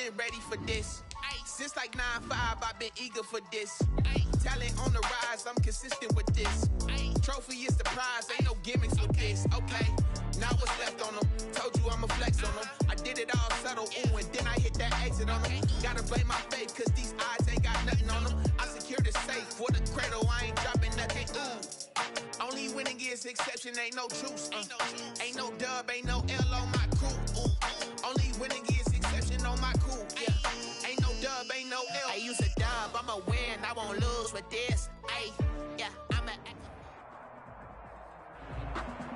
been ready for this. Since like 9-5, I've been eager for this. Talent on the rise, I'm consistent with this. Trophy is the prize, ain't no gimmicks with this. Okay, now what's left on them? Told you I'ma flex on them. I did it all subtle, ooh, and then I hit that exit on them. Gotta blame my faith, cause these eyes ain't got nothing on them. I secured the safe for the cradle, I ain't dropping nothing, ooh. Only winning is exception, ain't no truce. Ain't no dub, ain't no L on my crew. Only winning is exception on my crew. Yeah. Ain't no dub, ain't no L. I use a dub, I'ma win, I won't lose with this. Ay, yeah, I'm a...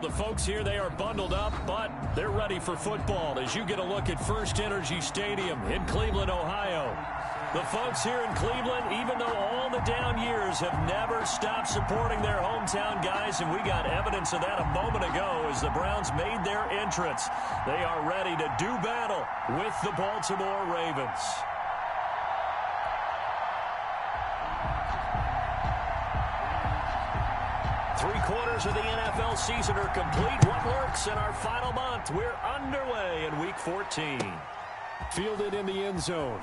The folks here, they are bundled up, but they're ready for football as you get a look at First Energy Stadium in Cleveland, Ohio. The folks here in Cleveland, even though all the down years, have never stopped supporting their hometown guys, and we got evidence of that a moment ago as the Browns made their entrance. They are ready to do battle with the Baltimore Ravens. Three-quarters of the NFL season are complete. What works in our final month? We're underway in Week 14. Fielded in the end zone.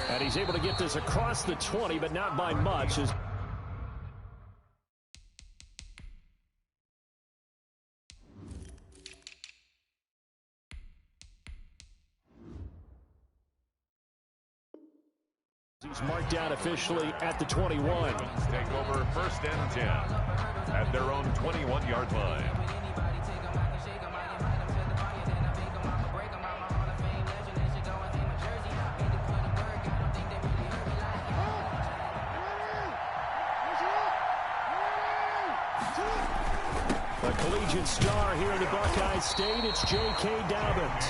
And he's able to get this across the 20, but not by much. He's marked down officially at the 21. Take over 1st and 10 at their own 21-yard line. A collegiate star here in the Buckeye State, it's J.K. Dobbins.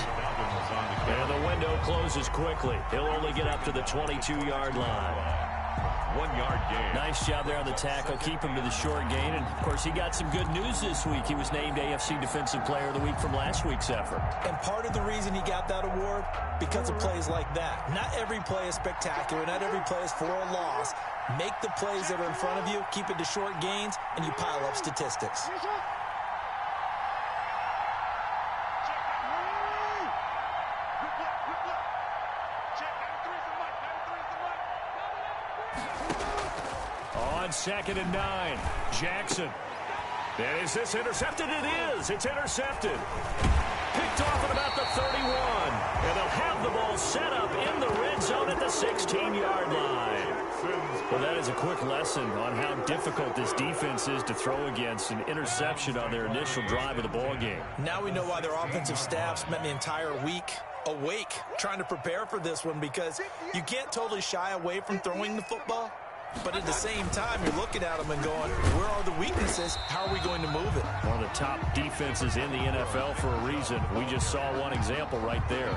And the window closes quickly. He'll only get up to the 22-yard line. 1-yard gain. Nice job there on the tackle. Keep him to the short gain. And, of course, he got some good news this week. He was named AFC Defensive Player of the Week from last week's effort. And part of the reason he got that award, because of plays like that. Not every play is spectacular. Not every play is for a loss. Make the plays that are in front of you, keep it to short gains, and you pile up statistics. On 2nd and 9, Jackson. And is this intercepted? It is. It's intercepted. Picked off at about the 31. And they'll have the ball set up in the red zone at the 16-yard line. Well, that is a quick lesson on how difficult this defense is to throw against. An interception on their initial drive of the ball game. Now we know why their offensive staff spent the entire week awake trying to prepare for this one, because you can't totally shy away from throwing the football. But at the same time, you're looking at them and going, where are the weaknesses? How are we going to move it? One of the top defenses in the NFL for a reason. We just saw one example right there.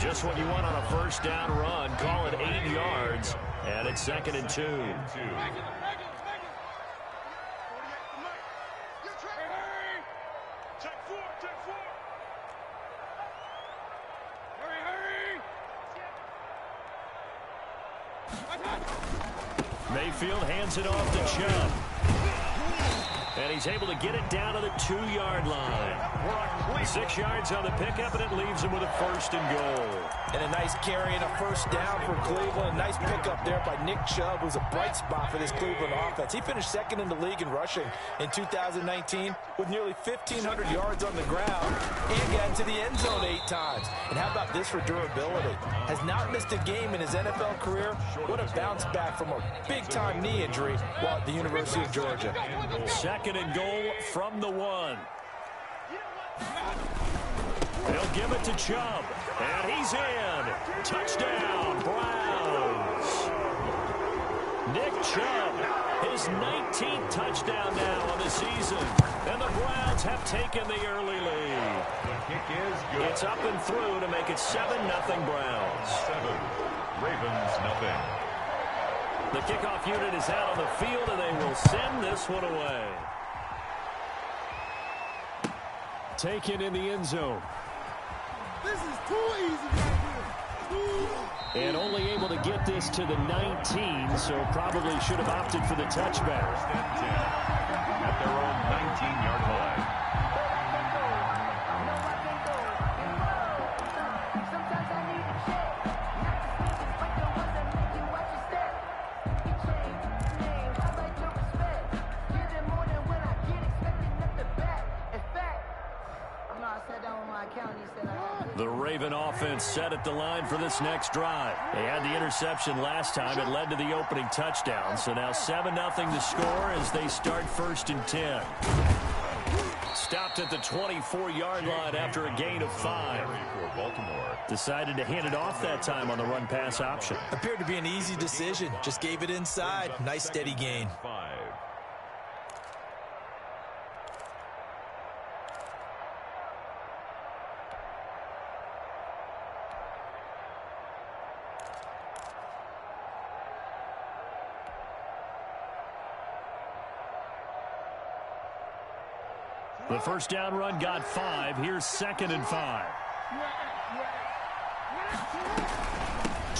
Just what you want on a first down run. Call it 8 yards. And it's 2nd and 2. Mayfield hands it off to Chubb. And he's able to get it down to the 2-yard line. 6 yards on the pickup, and it leaves him with a 1st and goal. And a nice carry and a first down for Cleveland. A nice pickup there by Nick Chubb, who's a bright spot for this Cleveland offense. He finished 2nd in the league in rushing in 2019 with nearly 1,500 yards on the ground and got into the end zone 8 times. And how about this for durability? Has not missed a game in his NFL career. What a bounce back from a big-time knee injury while at the University of Georgia. 2nd and goal from the 1. They'll give it to Chubb, and he's in. Touchdown, Browns. Nick Chubb, his 19th touchdown now on the season, and the Browns have taken the early lead. The kick is good. It's up and through to make it 7-0 Browns. 7, Ravens nothing. The kickoff unit is out on the field, and they will send this one away. Taken in the end zone. This is too easy right here. And only able to get this to the 19, so probably should have opted for the touchback. 1st and 10 at their own 19-yard line. The Raven offense set at the line for this next drive. They had the interception last time. It led to the opening touchdown. So now 7-0 the score as they start 1st and 10. Stopped at the 24-yard line after a gain of 5. Decided to hand it off that time on the run-pass option. Appeared to be an easy decision. Just gave it inside. Nice steady gain. The first down run got 5. Here's 2nd and 5.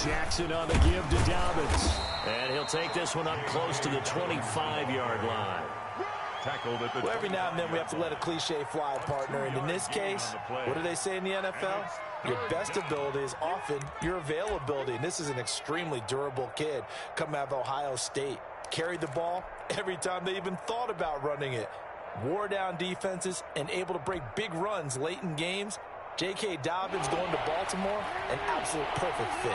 Jackson on the give to Dobbins. And he'll take this one up close to the 25-yard line. Tackled at the well, every now and then we have to let a cliche fly, partner. And in this case, what do they say in the NFL? Your best ability is often your availability. And this is an extremely durable kid coming out of Ohio State. Carried the ball every time they even thought about running it. Wore down defenses and able to break big runs late in games. J.K. Dobbins going to Baltimore, an absolute perfect fit.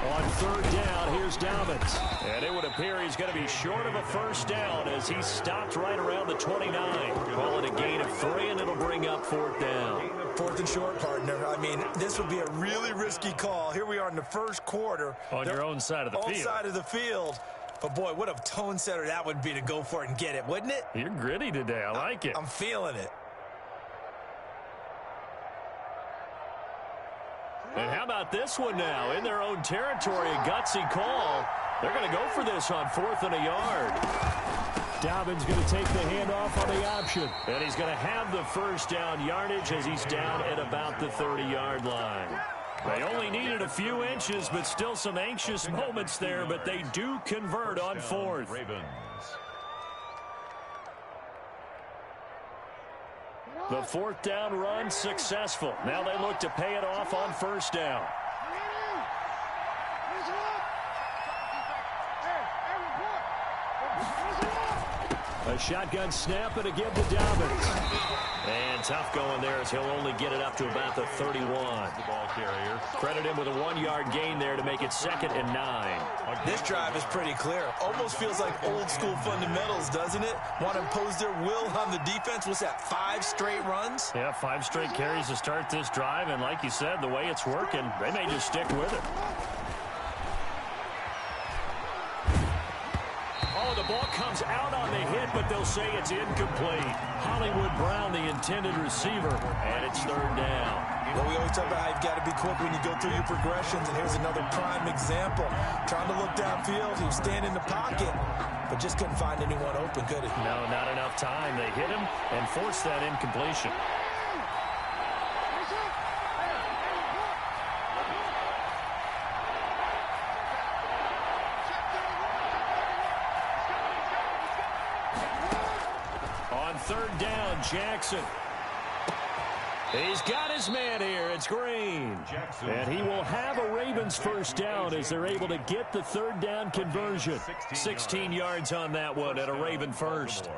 On 3rd down, here's Dobbins. And it would appear he's going to be short of a first down as he stopped right around the 29. Call it a gain of 3, and it'll bring up 4th down. 4th and short, partner. I mean, this would be a really risky call. Here we are in the first quarter. On your own side of the field. Own side of the field. But, boy, what a tone setter that would be to go for it and get it, wouldn't it? You're gritty today. I like it. I'm feeling it. And how about this one now? In their own territory, a gutsy call. They're going to go for this on 4th and a yard. Dobbins going to take the handoff on the option. And he's going to have the first down yardage as he's down at about the 30-yard line. They only needed a few inches, but still some anxious moments there, but they do convert on 4th. The 4th down run successful. Now they look to pay it off on 1st down. A shotgun snap and a give to Dobbins. And tough going there as he'll only get it up to about the 31. The ball carrier. Credit him with a 1-yard gain there to make it 2nd and 9. This drive is pretty clear. Almost feels like old school fundamentals, doesn't it? Want to impose their will on the defense. What's that, 5 straight runs? Yeah, 5 straight carries to start this drive. And like you said, the way it's working, they may just stick with it. The ball comes out on the hit, but they'll say it's incomplete. Hollywood Brown, the intended receiver, and it's 3rd down. Well, we always talk about how you've got to be quick when you go through your progressions, and here's another prime example. Trying to look downfield, he was standing in the pocket, but just couldn't find anyone open, could he? No, not enough time. They hit him and forced that incompletion. On 3rd down, Jackson. He's got his man here. It's Green. And he will have a Ravens first down as they're able to get the 3rd down conversion. 16 yards on that one at a Raven first.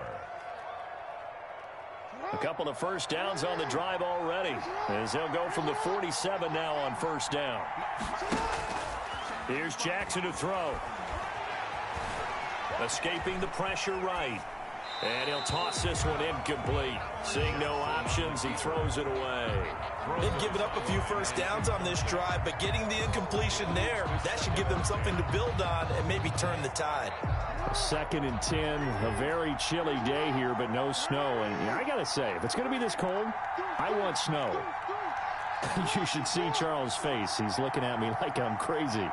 A couple of first downs on the drive already as they'll go from the 47 now on 1st down. Here's Jackson to throw. Escaping the pressure right. And he'll toss this one incomplete. Seeing no options, he throws it away. They've given up a few first downs on this drive, but getting the incompletion there, that should give them something to build on and maybe turn the tide. 2nd and 10, a very chilly day here, but no snow. And I got to say, if it's going to be this cold, I want snow. You should see Charles' face. He's looking at me like I'm crazy.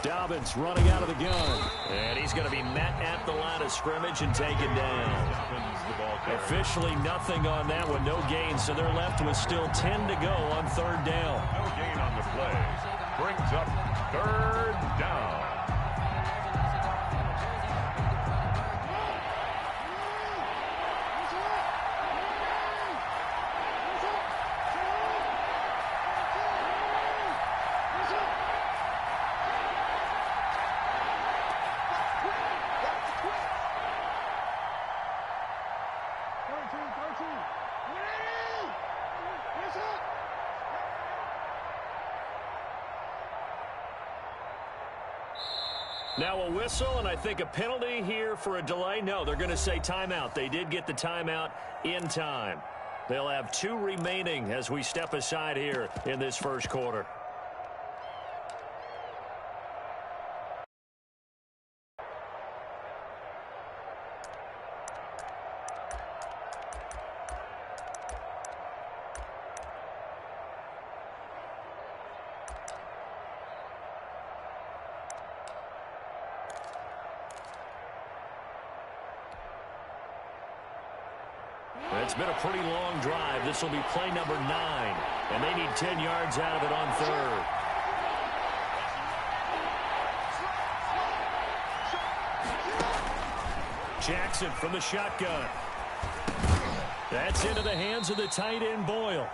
Dobbins running out of the gun. And he's going to be met at the line of scrimmage and taken down. Officially nothing on that one. No gain, so they're left with still 10 to go on 3rd down. No gain on the play. Brings up 3rd down. Now a whistle, and I think a penalty here for a delay. No, they're going to say timeout. They did get the timeout in time. They'll have 2 remaining as we step aside here in this first quarter. It's been a pretty long drive. This will be play number 9, and they need 10 yards out of it on 3rd. Jackson from the shotgun. That's into the hands of the tight end, Boyle.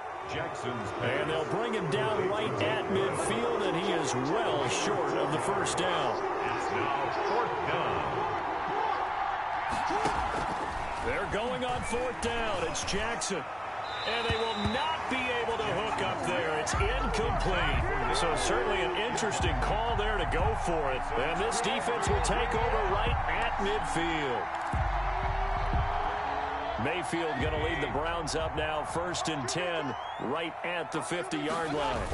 And they'll bring him down right at midfield, and he is well short of the first down. It's now 4th down. They're going on 4th down. It's Jackson. And they will not be able to hook up there. It's incomplete. So certainly an interesting call there to go for it. And this defense will take over right at midfield. Mayfield going to lead the Browns up now, 1st and 10, right at the 50-yard line.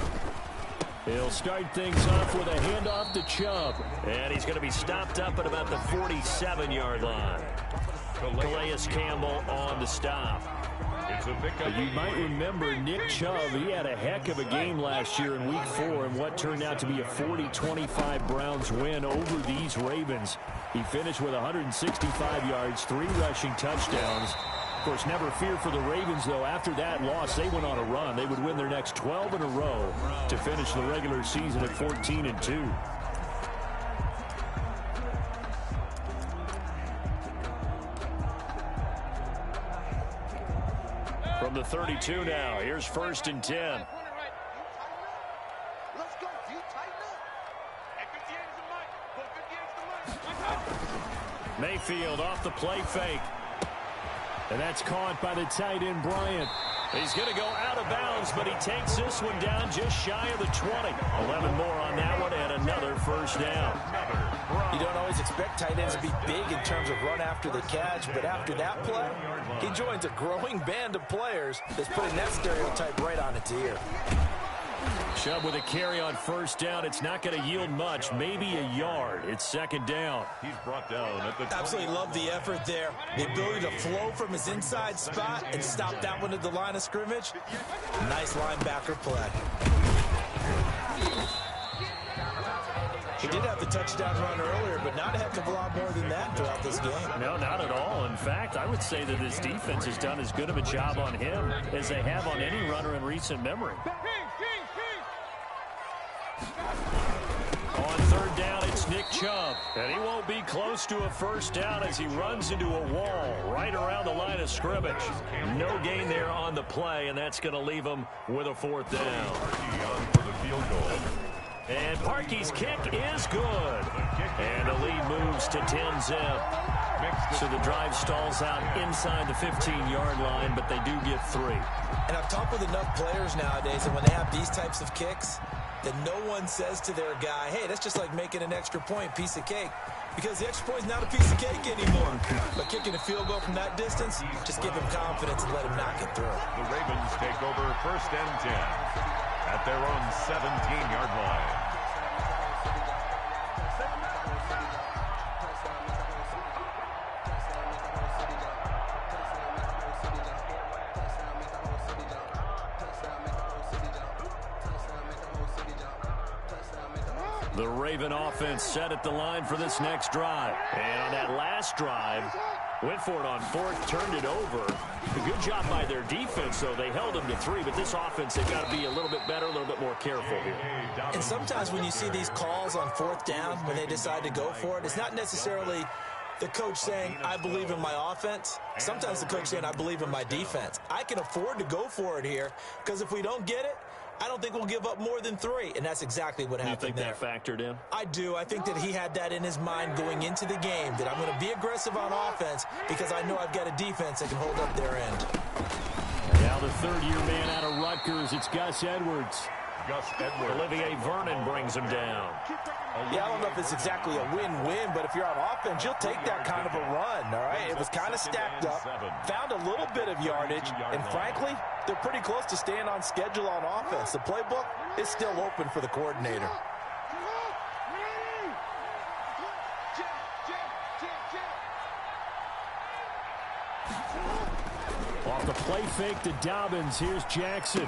He'll start things off with a handoff to Chubb. And he's going to be stopped up at about the 47-yard line. Calais Campbell on the stop. You might remember Nick Chubb. He had a heck of a game last year in Week 4 in what turned out to be a 40-25 Browns win over these Ravens. He finished with 165 yards, 3 rushing touchdowns. Of course, never fear for the Ravens, though. After that loss, they went on a run. They would win their next 12 in a row to finish the regular season at 14-2. From the 32 now, here's 1st and 10. Mayfield off the play fake. And that's caught by the tight end, Bryant. He's going to go out of bounds, but he takes this one down just shy of the 20. 11 more on that one, and another first down. You don't always expect tight ends to be big in terms of run after the catch, but after that play, he joins a growing band of players that's putting that stereotype right on its ear. Chubb with a carry on 1st down. It's not going to yield much, maybe a yard. It's 2nd down. He's brought down at the Absolutely love the effort there. The ability to flow from his inside spot and stop that one at the line of scrimmage. Nice linebacker play. He did have the touchdown run earlier, but not a heck of a lot more than that throughout this game. No, not at all. In fact, I would say that this defense has done as good of a job on him as they have on any runner in recent memory. On 3rd down, it's Nick Chubb. And he won't be close to a first down as he runs into a wall right around the line of scrimmage. No gain there on the play, and that's going to leave him with a 4th down. for the field goal. And Parkey's kick is good. And the lead moves to 10-zip. So the drive stalls out inside the 15-yard line, but they do get 3. And I've talked with enough players nowadays that when they have these types of kicks, that no one says to their guy, hey, that's just like making an extra point, piece of cake. Because the extra point is not a piece of cake anymore. But kicking a field goal from that distance, just give him confidence and let him knock it through. The Ravens take over 1st and 10 at their own 17-yard line. The Raven offense set at the line for this next drive. And on that last drive, went for it on 4th, turned it over. A good job by their defense, though. They held them to 3, but this offense, they've got to be a little bit better, a little bit more careful here. And sometimes when you see these calls on 4th down, when they decide to go for it, it's not necessarily the coach saying, I believe in my offense. Sometimes the coach saying, I believe in my defense. I can afford to go for it here, because if we don't get it, I don't think we'll give up more than 3, and that's exactly what happened there. You think that factored in? I do. I think that he had that in his mind going into the game, that I'm going to be aggressive on offense because I know I've got a defense that can hold up their end. Now the 3rd-year man out of Rutgers, it's Gus Edwards. Gus Edwards. Olivier Vernon brings him down. Yeah, I don't know if it's exactly a win-win, but if you're on offense, you'll take that kind of a run, all right? It was kind of stacked up, found a little bit of yardage, and frankly, they're pretty close to staying on schedule on offense. The playbook is still open for the coordinator. Off the play fake to Dobbins, here's Jackson.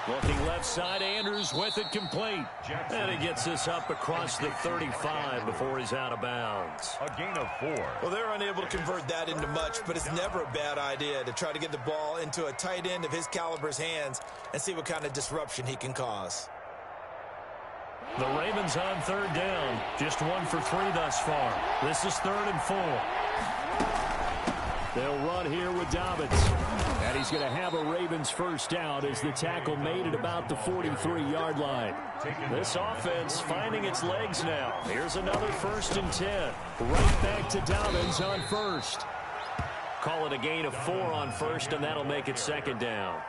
Looking left side, Andrews with it complete. And he gets this up across the 35 before he's out of bounds. A gain of 4. Well, they're unable to convert that into much, but it's never a bad idea to try to get the ball into a tight end of his caliber's hands and see what kind of disruption he can cause. The Ravens on third down. Just 1 for 3 thus far. This is 3rd and 4. They'll run here with Dobbins. And he's going to have a Ravens first down as the tackle made at about the 43-yard line. This offense finding its legs now. Here's another 1st and 10. Right back to Dobbins on first. Call it a gain of 4 on first, and that'll make it 2nd down.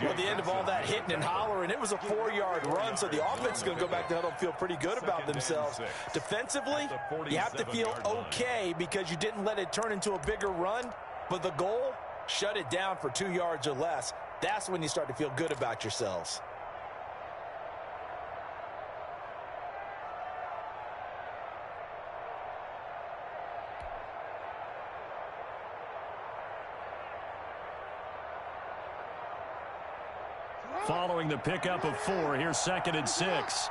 Well, at the end of all that hitting and hollering, it was a 4-yard run, so the offense is going to go back to huddle and feel pretty good about themselves. Defensively, you have to feel okay because you didn't let it turn into a bigger run, but the goal, shut it down for 2 yards or less. That's when you start to feel good about yourselves. Following the pickup of 4, here's 2nd and 6.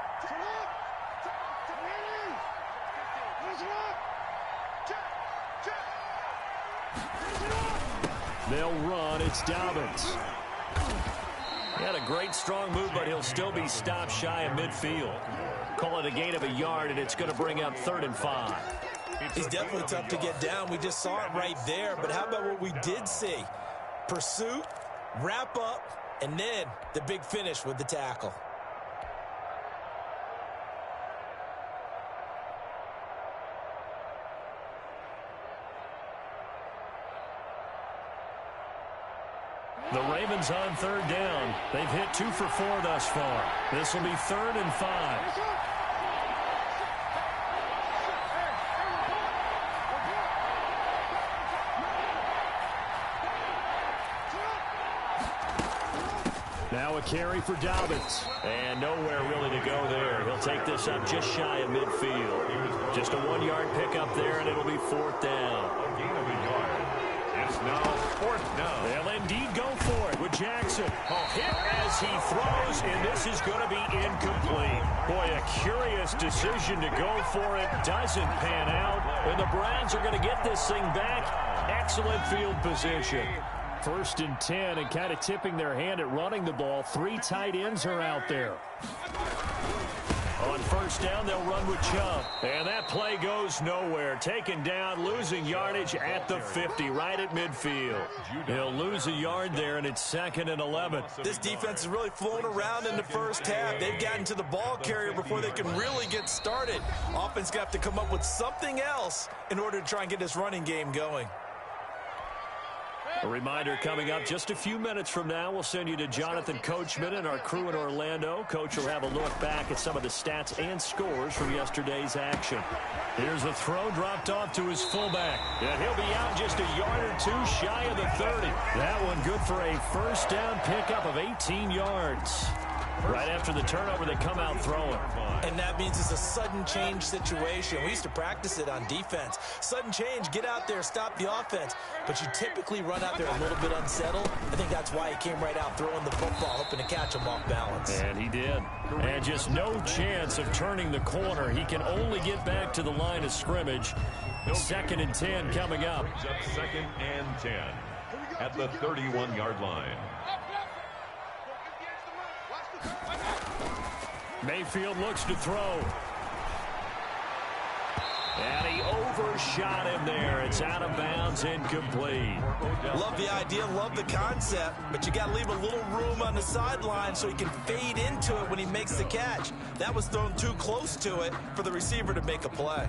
They'll run. It's Dobbins. He had a great strong move, but he'll still be stopped shy of midfield. Call it a gain of a yard, and it's going to bring up 3rd and 5. He's definitely tough to get down. We just saw it right there. But how about what we did see? Pursuit, wrap up, and then the big finish with the tackle. The Ravens on third down. They've hit 2 for 4 thus far. This will be 3rd and 5. Now a carry for Dobbins. And nowhere really to go there. He'll take this up just shy of midfield. Just a 1-yard pickup there, and it'll be 4th down. A gain of a yard. It's now 4th down. They'll indeed go for it with Jackson. Hit as he throws, and this is going to be incomplete. Boy, a curious decision to go for it. Doesn't pan out. And the Browns are going to get this thing back. Excellent field position. 1st and 10, and kind of tipping their hand at running the ball. 3 tight ends are out there. On 1st down, they'll run with Chubb. And that play goes nowhere. Taken down, losing yardage at the 50, right at midfield. He'll lose a yard there, and it's 2nd and 11. This defense is really flown around in the first half. They've gotten to the ball carrier before they can really get started. Offense got to come up with something else in order to try and get this running game going. A reminder coming up just a few minutes from now, we'll send you to Jonathan Coachman and our crew in Orlando. Coach will have a look back at some of the stats and scores from yesterday's action. Here's a throw dropped off to his fullback. And he'll be out just a yard or 2 shy of the 30. That one good for a 1st down pickup of 18 yards. Right after the turnover, they come out throwing. And that means it's a sudden change situation. We used to practice it on defense. Sudden change, get out there, stop the offense. But you typically run out there a little bit unsettled. I think that's why he came right out throwing the football, hoping to catch him off balance. And he did. And just no chance of turning the corner. He can only get back to the line of scrimmage. 2nd and 10 coming up. 2nd and 10 at the 31-yard line. Mayfield looks to throw. And he overshot him there. It's out of bounds, incomplete. Love the idea, love the concept, but you got to leave a little room on the sideline so he can fade into it when he makes the catch. That was thrown too close to it for the receiver to make a play.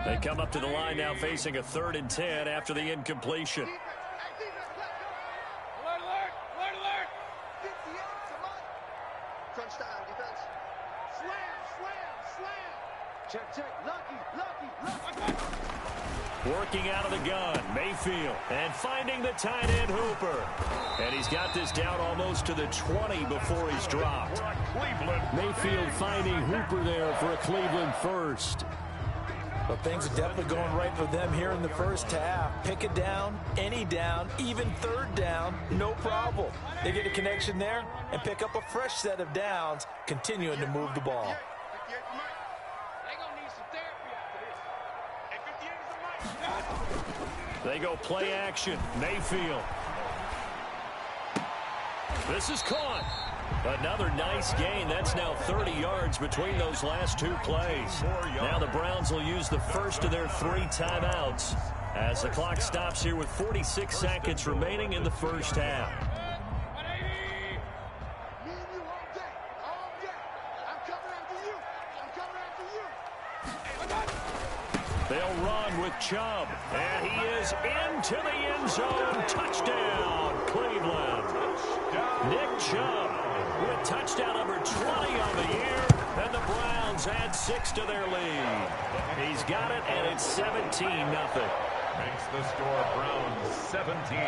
They come up to the line now facing a 3rd and 10 after the incompletion. Crunch time, defense. Slam, slam, slam. Check, check. Lucky. Working out of the gun, Mayfield, and finding the tight end Hooper. And he's got this down almost to the 20 before he's dropped. Mayfield finding Hooper there for a Cleveland first. But things are definitely going right for them here in the first half. Pick a down, any down, even third down, no problem. They get a connection there and pick up a fresh set of downs, continuing to move the ball. They go play action. Mayfield. This is caught. Another nice gain. That's now 30 yards between those last two plays. Now the Browns will use the first of their 3 timeouts as the clock stops here with 46 seconds remaining in the first half. They'll run with Chubb, and he is into the end zone. Touchdown, Cleveland. Nick Chubb with touchdown number 20 on the year, and the Browns add 6 to their lead. He's got it, and it's 17-0. Makes the score Browns 17.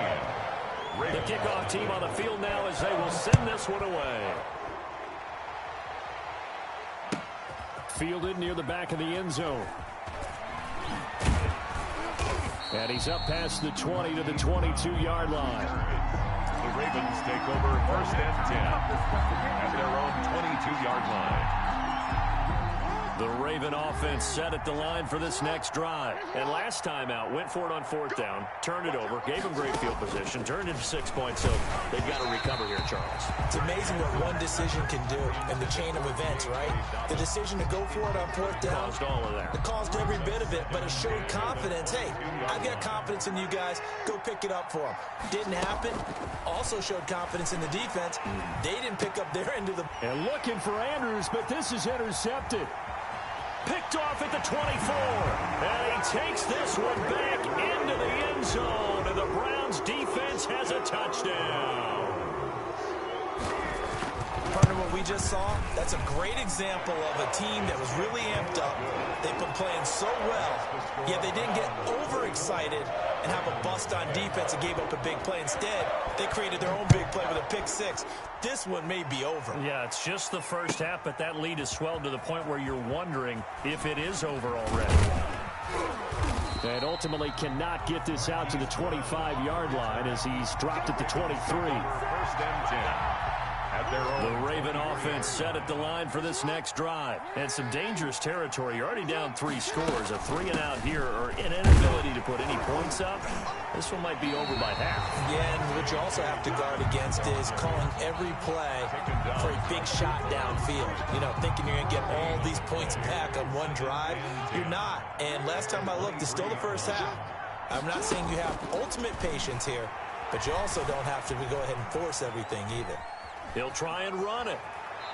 The kickoff team on the field now as they will send this one away. Fielded near the back of the end zone. And he's up past the 20 to the 22-yard line. The Ravens take over first and 10 at their own 22-yard line. The Raven offense set at the line for this next drive. And last time out, went for it on 4th down, turned it over, gave them great field position, turned into 6 points, so they've got to recover here, Charles. It's amazing what one decision can do in the chain of events, right? The decision to go for it on 4th down. Caused all of that. It caused every bit of it, but it showed confidence. Hey, I've got confidence in you guys. Go pick it up for them. Didn't happen. Also showed confidence in the defense. They didn't pick up their end of the... And looking for Andrews, but this is intercepted. Picked off at the 24. And he takes this one back into the end zone. And the Browns defense has a touchdown. Partner, what we just saw, that's a great example of a team that was really amped up. They've been playing so well, yet they didn't get overexcited and have a bust on defense and gave up a big play. Instead, they created their own big play with a pick-6. This one may be over. Yeah, it's just the first half, but that lead has swelled to the point where you're wondering if it is over already. And ultimately cannot get this out to the 25-yard line as he's dropped at the 23. First and 10. The Raven offense set at the line for this next drive. And some dangerous territory. You're already down 3 scores. A 3-and-out here or an inability to put any points up. This one might be over by half. Yeah, and what you also have to guard against is calling every play for a big shot downfield. You know, thinking you're going to get all these points back on one drive. You're not. And last time I looked, it's still the first half. I'm not saying you have ultimate patience here, but you also don't have to go ahead and force everything either. He'll try and run it.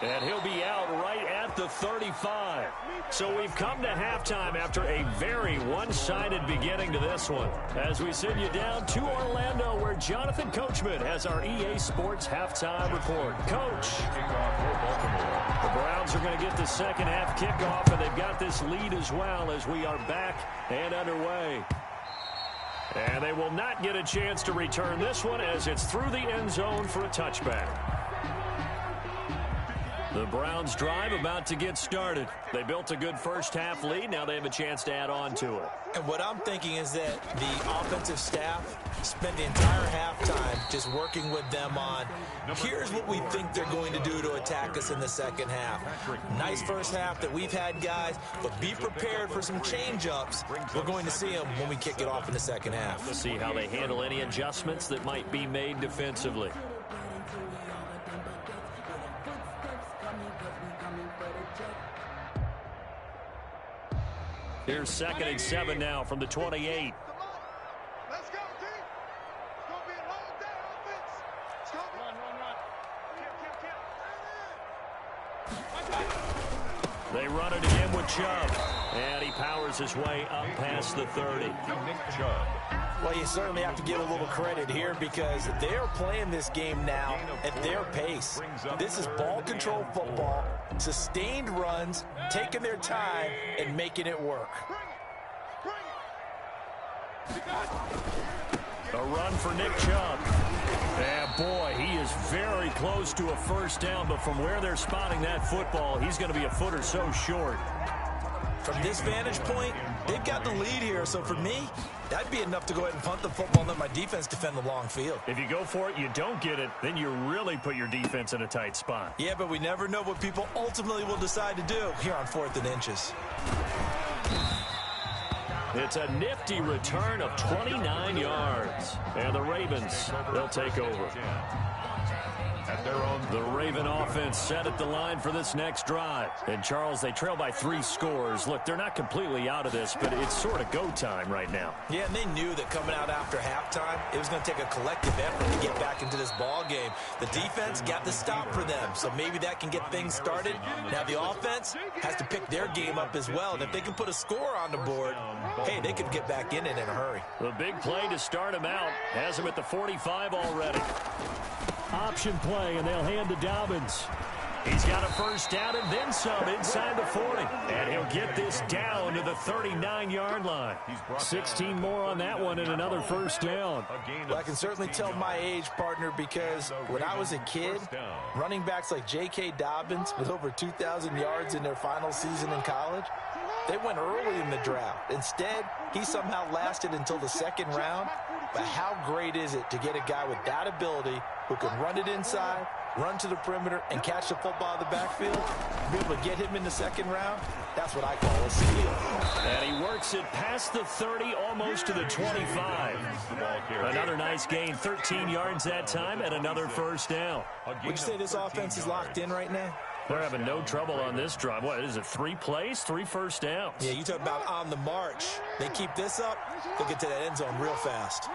And he'll be out right at the 35. So we've come to halftime after a very one-sided beginning to this one. As we send you down to Orlando, where Jonathan Coachman has our EA Sports halftime report. Coach. The Browns are going to get the second half kickoff, and they've got this lead as well as we are back and underway. And they will not get a chance to return this one as it's through the end zone for a touchback. The Browns drive about to get started. They built a good first half lead. Now they have a chance to add on to it. And what I'm thinking is that the offensive staff spent the entire halftime just working with them on, here's what we think they're going to do to attack us in the second half. Nice first half that we've had, guys, but be prepared for some change-ups. We're going to see them when we kick it off in the second half. We'll see how they handle any adjustments that might be made defensively. Here's 2nd and 7 now from the 28. Let's go, team. It's going to be a long day, offense. It's going to be... They run it again with Chubb. And he powers his way up past the 30. Nick Chubb. Well, you certainly have to give a little credit here because they're playing this game now at their pace. This is ball control football, sustained runs, taking their time, and making it work. A run for Nick Chubb. And boy, he is very close to a first down, but from where they're spotting that football, he's going to be a foot or so short. From this vantage point, they've got the lead here, so for me, that'd be enough to go ahead and punt the football and let my defense defend the long field. If you go for it, you don't get it, then you really put your defense in a tight spot. Yeah, but we never know what people ultimately will decide to do here on 4th and inches. It's a nifty return of 29 yards. And the Ravens, they'll take over. The Raven offense set at the line for this next drive. And, Charles, they trail by 3 scores. Look, they're not completely out of this, but it's sort of go time right now. Yeah, and they knew that coming out after halftime, it was going to take a collective effort to get back into this ball game. The defense got the stop for them, so maybe that can get things started. Now the offense has to pick their game up as well. And if they can put a score on the board, hey, they could get back in it in a hurry. The big play to start him out has him at the 45 already. Option play, and they'll hand to Dobbins. He's got a first down and then some inside the 40. And he'll get this down to the 39-yard line. 16 more on that one and another first down. Well, I can certainly tell my age, partner, because when I was a kid, running backs like J.K. Dobbins with over 2,000 yards in their final season in college, they went early in the draft. Instead, he somehow lasted until the 2nd round. But how great is it to get a guy with that ability who can run it inside, run to the perimeter, and catch the football in the backfield? Be able to get him in the 2nd round? That's what I call a steal. And he works it past the 30, almost to the 25. Another nice gain, 13 yards that time, and another first down. Would you say this offense is locked in right now? They're having no trouble on this drive. What is it, 3 plays, 3 first downs? Yeah, you talk about on the march. They keep this up, they'll get to that end zone real fast.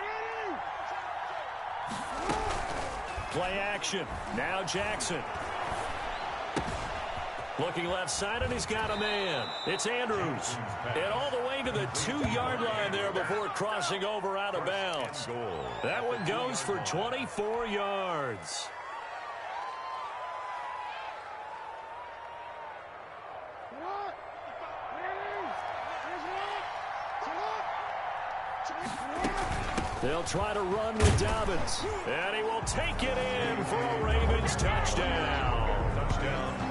Play action. Now Jackson. Looking left side, and he's got a man. It's Andrews. And all the way to the 2-yard line there before crossing over out of bounds. That one goes for 24 yards. They'll try to run with Dobbins. And he will take it in for a Ravens touchdown.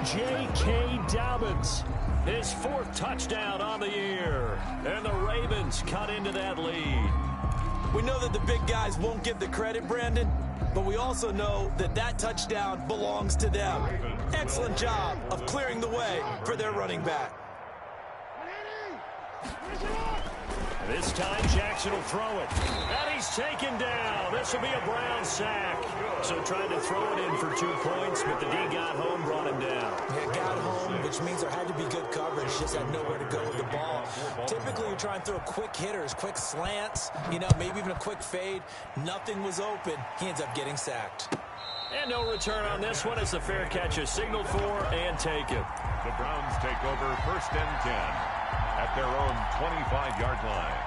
J.K. Dobbins, his 4th touchdown on the year. And the Ravens cut into that lead. We know that the big guys won't get the credit, Brandon, but we also know that that touchdown belongs to them. Excellent job of clearing the way for their running back. This time Jackson will throw it. And he's taken down. This will be a Brown sack. So tried to throw it in for 2 points, but the D got home, brought him down. Yeah, got home, which means there had to be good coverage. Just had nowhere to go with the ball. Typically, you're trying to throw quick hitters, quick slants, maybe even a quick fade. Nothing was open. He ends up getting sacked. And no return on this one as the fair catch is signaled for and taken. The Browns take over 1st and 10 at their own 25-yard line.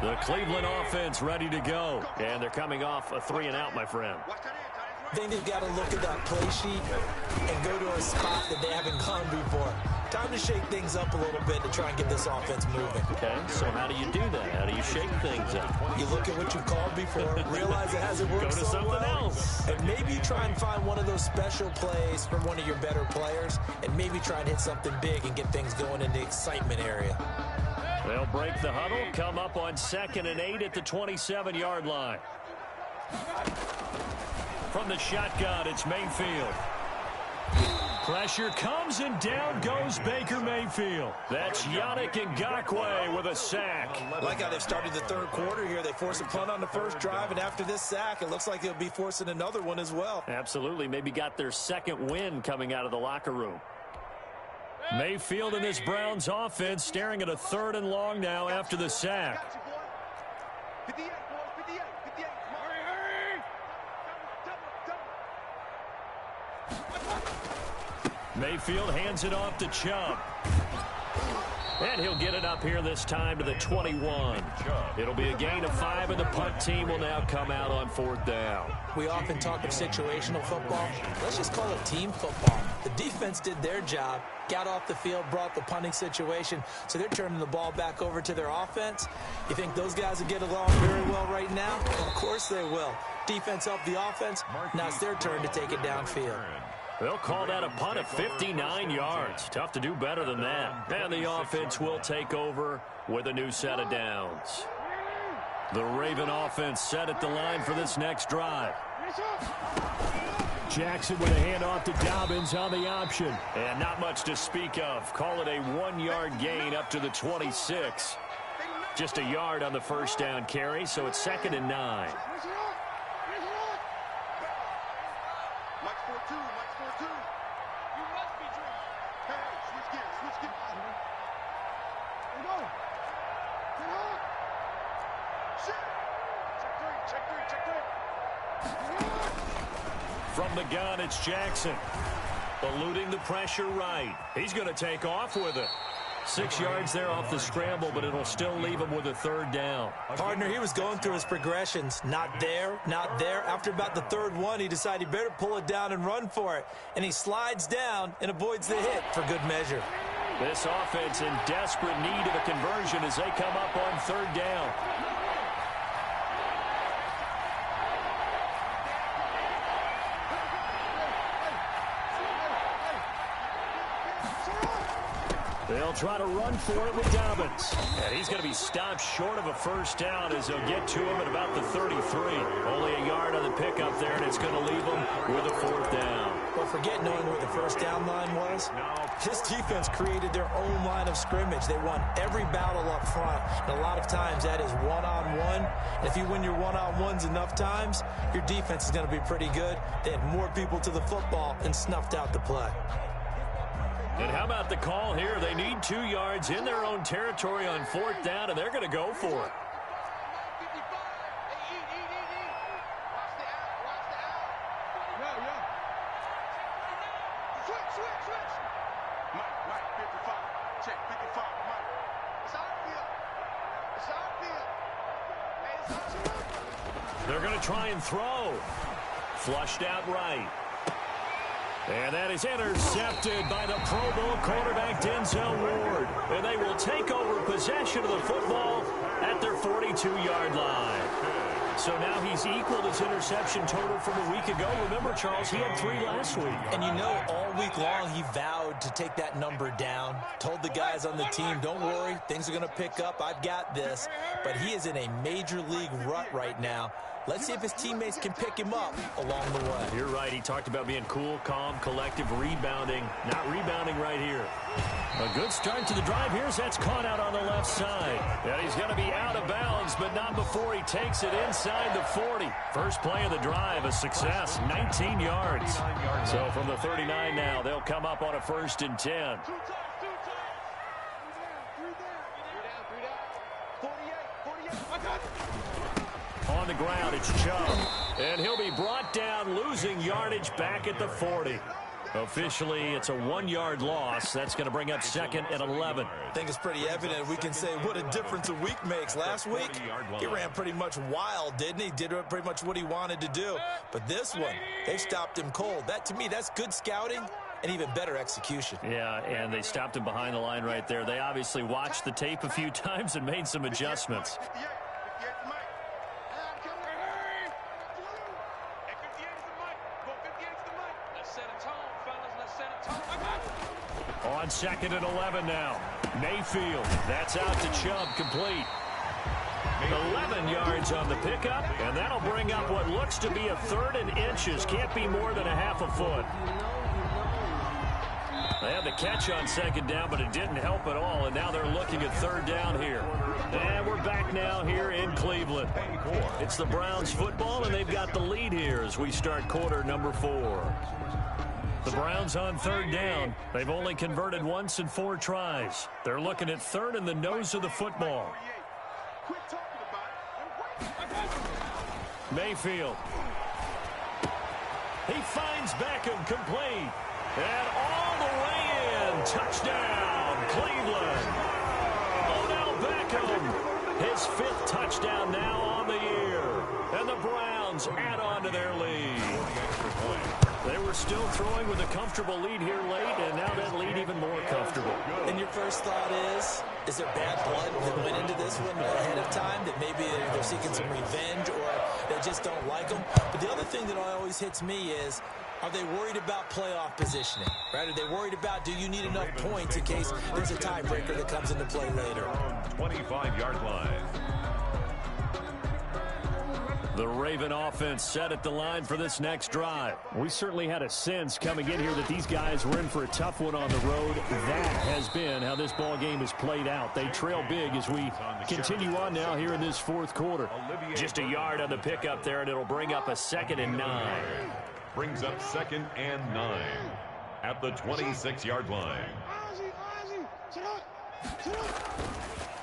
The Cleveland offense ready to go. And they're coming off a 3-and-out, my friend. I think they've got to look at that play sheet and go to a spot that they haven't gone before. Time to shake things up a little bit to try and get this offense moving. Okay, so how do you do that? How do you shake things up? You look at what you've called before, realize it hasn't worked Go to so something well, else. and maybe you try and find one of those special plays from one of your better players, and maybe try and hit something big and get things going in the excitement area. They'll break the huddle, come up on 2nd and 8 at the 27-yard line. From the shotgun, it's Mayfield. Pressure comes, and down goes Baker Mayfield. That's Yannick Ngakoue with a sack. I like how they've started the 3rd quarter here. They forced a punt on the first drive, and after this sack, it looks like they'll be forcing another one as well. Absolutely. Maybe got their 2nd win coming out of the locker room. Mayfield and this Browns offense staring at a 3rd and long now after the sack. Mayfield hands it off to Chubb. And he'll get it up here this time to the 21. It'll be a gain of 5, and the punt team will now come out on 4th down. We often talk of situational football. Let's just call it team football. The defense did their job, got off the field, brought the punting situation, so they're turning the ball back over to their offense. You think those guys will get along very well right now? Of course they will. Defense helped the offense. Now it's their turn to take it downfield. They'll call that a punt of 59 yards. Tough to do better than that. And the offense will take over with a new set of downs. The Raven offense set at the line for this next drive. Jackson with a handoff to Dobbins on the option. And not much to speak of. Call it a 1-yard gain up to the 26. Just a yard on the first down carry, so it's 2nd and 9. From the gun, it's Jackson. Eluding the pressure right. He's going to take off with it. 6 yards there off the scramble, but it'll still leave him with a 3rd down. Partner, he was going through his progressions. Not there, not there. After about the 3rd one, he decided he better pull it down and run for it. And he slides down and avoids the hit for good measure. This offense in desperate need of a conversion as they come up on 3rd down. They'll try to run for it with Dobbins. And he's going to be stopped short of a 1st down as they'll get to him at about the 33. Only a yard on the pickup there, and it's going to leave him with a 4th down. Well, forget knowing where the 1st down line was. This defense created their own line of scrimmage. They won every battle up front, and a lot of times that is one-on-one. And if you win your one-on-ones enough times, your defense is going to be pretty good. They had more people to the football and snuffed out the play. And how about the call here? They need 2 yards in their own territory on 4th down, and they're going to go for it. They're going to try and throw. Flushed out right. And that is intercepted by the Pro Bowl quarterback Denzel Ward. And they will take over possession of the football at their 42-yard line. So now he's equaled his interception total from a week ago. Remember, Charles, he had 3 last week. And you know, all week long he vowed to take that number down. Told the guys on the team, don't worry, things are going to pick up. I've got this. But he is in a major league rut right now. Let's see if his teammates can pick him up along the way. You're right. He talked about being cool, calm, collective, rebounding. Not rebounding right here. A good start to the drive. Here's that's caught out on the left side. And he's going to be out of bounds, but not before he takes it inside the 40. First play of the drive, a success, 19 yards. So from the 39 now, they'll come up on a 1st and 10. On the ground, it's Chubb. And he'll be brought down, losing yardage back at the 40. Officially, it's a 1-yard loss. That's going to bring up 2nd and 11. I think it's pretty evident. We can say what a difference a week makes. Last week, he ran pretty much wild, didn't he? Did pretty much what he wanted to do. But this one, they stopped him cold. That, to me, that's good scouting and even better execution. Yeah, and they stopped him behind the line right there. They obviously watched the tape a few times and made some adjustments. On 2nd and 11 now. Mayfield, that's out to Chubb, complete. 11 yards on the pickup, and that'll bring up what looks to be a 3rd and inches. Can't be more than a half a foot. They had the catch on 2nd down, but it didn't help at all, and now they're looking at 3rd down here. And we're back now here in Cleveland. It's the Browns football, and they've got the lead here as we start quarter number 4. The Browns on 3rd down. They've only converted once in 4 tries. They're looking at 3rd in the nose of the football. Mayfield. He finds Beckham, complete. And all the way in. Touchdown, Cleveland. Beckham. His 5th touchdown now on the year. And the Browns add on to their lead. They were still throwing with a comfortable lead here late, and now that lead even more comfortable. And your first thought is there bad blood that went into this one ahead of time, that maybe they're seeking some revenge or they just don't like them? But the other thing that always hits me is, are they worried about playoff positioning? Right? Are they worried about, do you need enough points in case there's a tiebreaker that comes into play later? 25-yard line. The Raven offense set at the line for this next drive. We certainly had a sense coming in here that these guys were in for a tough one on the road. That has been how this ball game has played out. They trail big as we continue on now here in this 4th quarter. Just a yard on the pickup there, and it'll bring up a 2nd and 9. Brings up 2nd and 9 at the 26-yard line.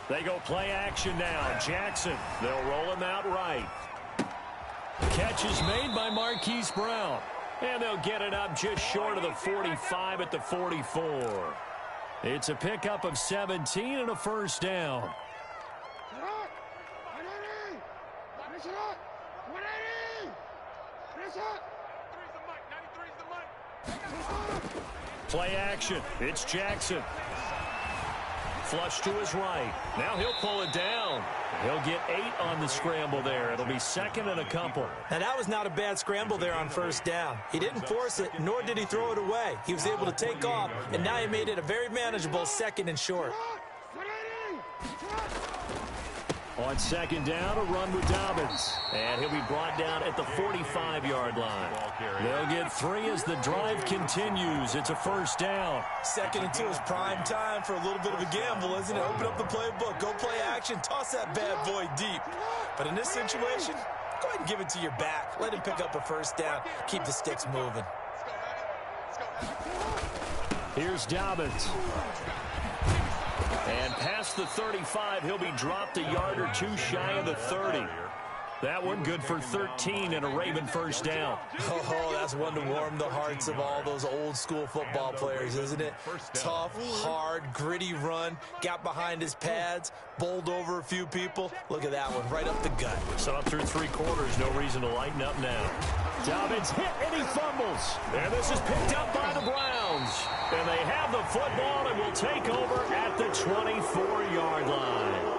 They go play action now. Jackson, they'll roll him out right. Catch is made by Marquise Brown. And they'll get it up just short of the 45 at the 44. It's a pickup of 17 and a first down. Play action. It's Jackson. Flush to his right. Now he'll pull it down. He'll get 8 on the scramble there. It'll be 2nd and a couple. Now, that was not a bad scramble there on first down. He didn't force it, nor did he throw it away. He was able to take off, and now he made it a very manageable 2nd and short. On 2nd down, a run with Dobbins. And he'll be brought down at the 45-yard line. They'll get 3 as the drive continues. It's a first down. 2nd and 2 is prime time for a little bit of a gamble, isn't it? Open up the playbook, go play action, toss that bad boy deep. But in this situation, go ahead and give it to your back. Let him pick up a first down. Keep the sticks moving. Here's Dobbins. And past the 35, he'll be dropped a yard or 2 shy of the 30. That one good for 13 and a Raven first down. Oh, that's one to warm the hearts of all those old school football players, isn't it? Tough, hard, gritty run. Got behind his pads, bowled over a few people. Look at that one, right up the gut. So up through 3 quarters, no reason to lighten up now. Dobbins hit and he fumbles. And this is picked up by the Browns. And they have the football and will take over at the 24-yard line.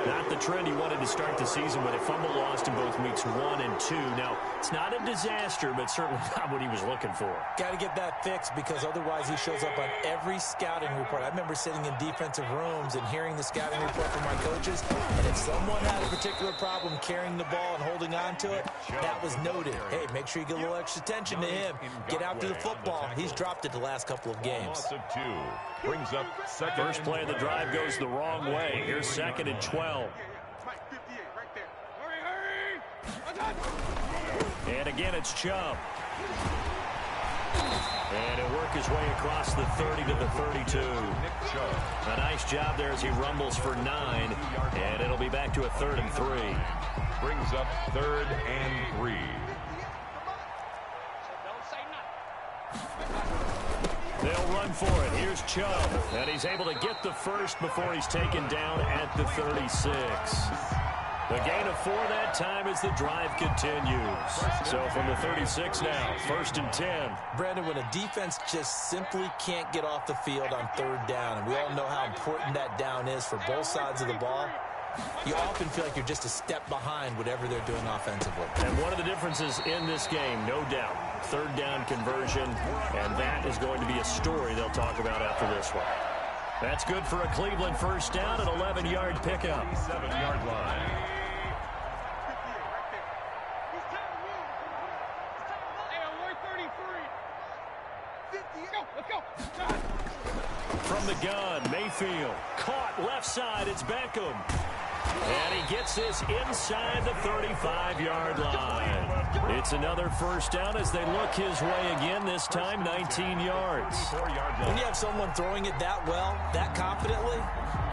Not the trend he wanted to start the season with a fumble lost in both weeks 1 and 2. Now, it's not a disaster, but certainly not what he was looking for. Got to get that fixed because otherwise he shows up on every scouting report. I remember sitting in defensive rooms and hearing the scouting report from my coaches, and if someone had a particular problem carrying the ball and holding on to it, that was noted. Hey, make sure you get a little extra attention to him. Get after the football. He's dropped it the last couple of games. Loss of 2 brings up 2nd. First play of the drive goes the wrong way. Here's 2nd and 12. And again, it's Chubb. And he'll work his way across the 30 to the 32. A nice job there as he rumbles for 9. And it'll be back to a 3rd and 3. Brings up 3rd and 3. They'll run for it. Here's Chubb. And he's able to get the first before he's taken down at the 36. The gain of 4 that time as the drive continues. So from the 36 now, 1st and 10. Brandon, when a defense just simply can't get off the field on 3rd down, and we all know how important that down is for both sides of the ball, you often feel like you're just a step behind whatever they're doing offensively. And one of the differences in this game, no doubt, 3rd down conversion, and that is going to be a story they'll talk about after this one. That's good for a Cleveland first down, an 11-yard pickup. 7-yard line. From the gun, Mayfield. Caught left side, it's Beckham. And he gets this inside the 35-yard line. It's another first down as they look his way again, this time 19 yards. When you have someone throwing it that well, that confidently,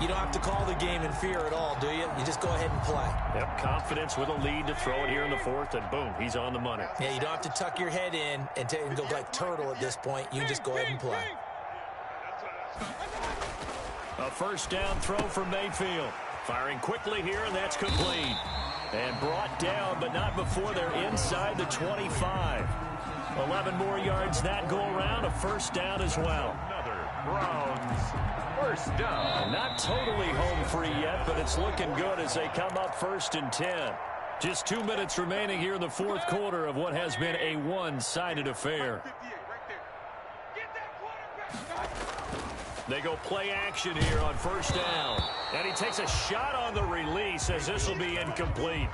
you don't have to call the game in fear at all, do you? You just go ahead and play. Yep, confidence with a lead to throw it here in the 4th, and boom, he's on the money. Yeah, you don't have to tuck your head in and go like turtle at this point. You just go ahead and play. A first down throw from Mayfield. Firing quickly here, and that's complete. And brought down, but not before they're inside the 25. 11 more yards that go around, a first down as well. Another Browns first down. Not totally home free yet, but it's looking good as they come up 1st and 10. Just 2 minutes remaining here in the fourth quarter of what has been a one-sided affair. They go play action here on first down. And he takes a shot on the release as this will be incomplete.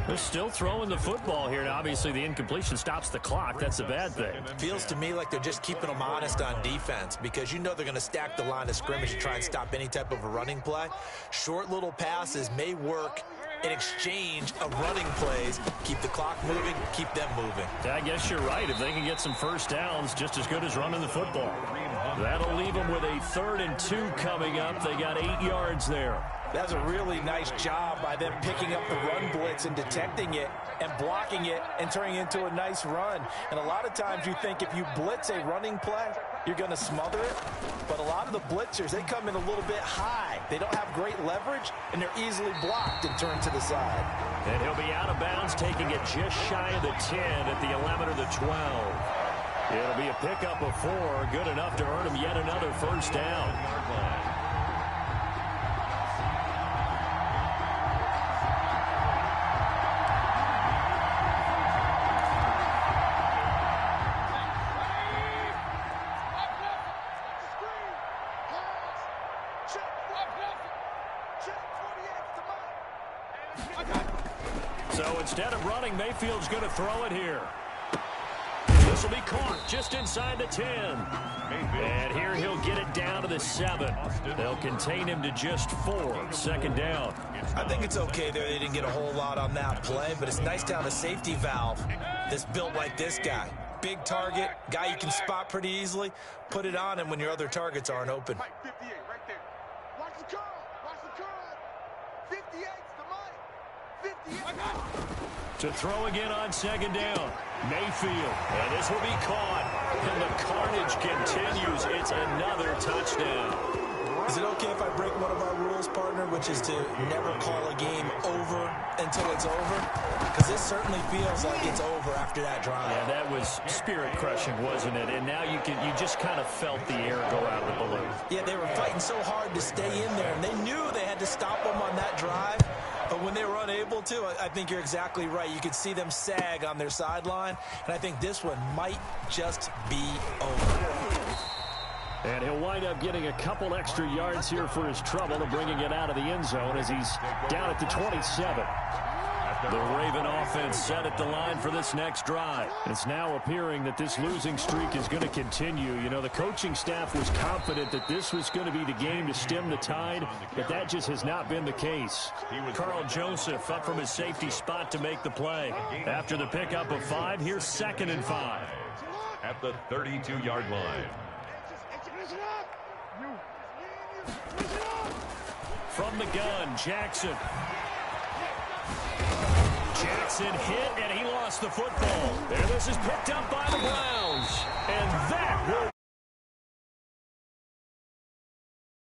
They're still throwing the football here. Now, obviously, the incompletion stops the clock. That's a bad thing. Feels to me like they're just keeping them honest on defense because you know they're going to stack the line of scrimmage and try and stop any type of a running play. Short little passes may work in exchange of running plays. Keep the clock moving, keep them moving. I guess you're right. If they can get some first downs, just as good as running the football. That'll leave them with a 3rd and 2 coming up. They got 8 yards there. That's a really nice job by them picking up the run blitz and detecting it and blocking it and turning it into a nice run. And a lot of times you think if you blitz a running play, you're going to smother it. But a lot of the blitzers, they come in a little bit high. They don't have great leverage, and they're easily blocked and turned to the side. And he'll be out of bounds, taking it just shy of the 10 at the 11 or the 12. It'll be a pickup of 4, good enough to earn him yet another first down. So instead of running, Mayfield's going to throw it here. This will be caught just inside the 10. And here he'll get it down to the 7. They'll contain him to just 4. Second down. I think it's okay there. They didn't get a whole lot on that play, but it's nice to have a safety valve that's built like this guy. Big target, guy you can spot pretty easily. Put it on him when your other targets aren't open. 58 right there. Watch the curl. Watch the curl. 58's the money. 58. To throw again on second down. Mayfield. And this will be caught. And the carnage continues. It's another touchdown. Is it okay if I break one of our rules, partner, which is to never call a game over until it's over? Because this certainly feels like it's over after that drive. Yeah, that was spirit-crushing, wasn't it? And now you just kind of felt the air go out of the balloon. Yeah, they were fighting so hard to stay in there, and they knew they had to stop them on that drive. But when they were unable to, I think you're exactly right. You could see them sag on their sideline, and I think this one might just be over. And he'll wind up getting a couple extra yards here for his trouble and bringing it out of the end zone as he's down at the 27. The Raven offense set at the line for this next drive. It's now appearing that this losing streak is going to continue. You know, the coaching staff was confident that this was going to be the game to stem the tide, but that just has not been the case. Carl Joseph up from his safety spot to make the play. After the pickup of 5, here's 2nd and 5. At the 32-yard line. From the gun, Jackson. Jackson hit, and he lost the football. And this is picked up by the Browns.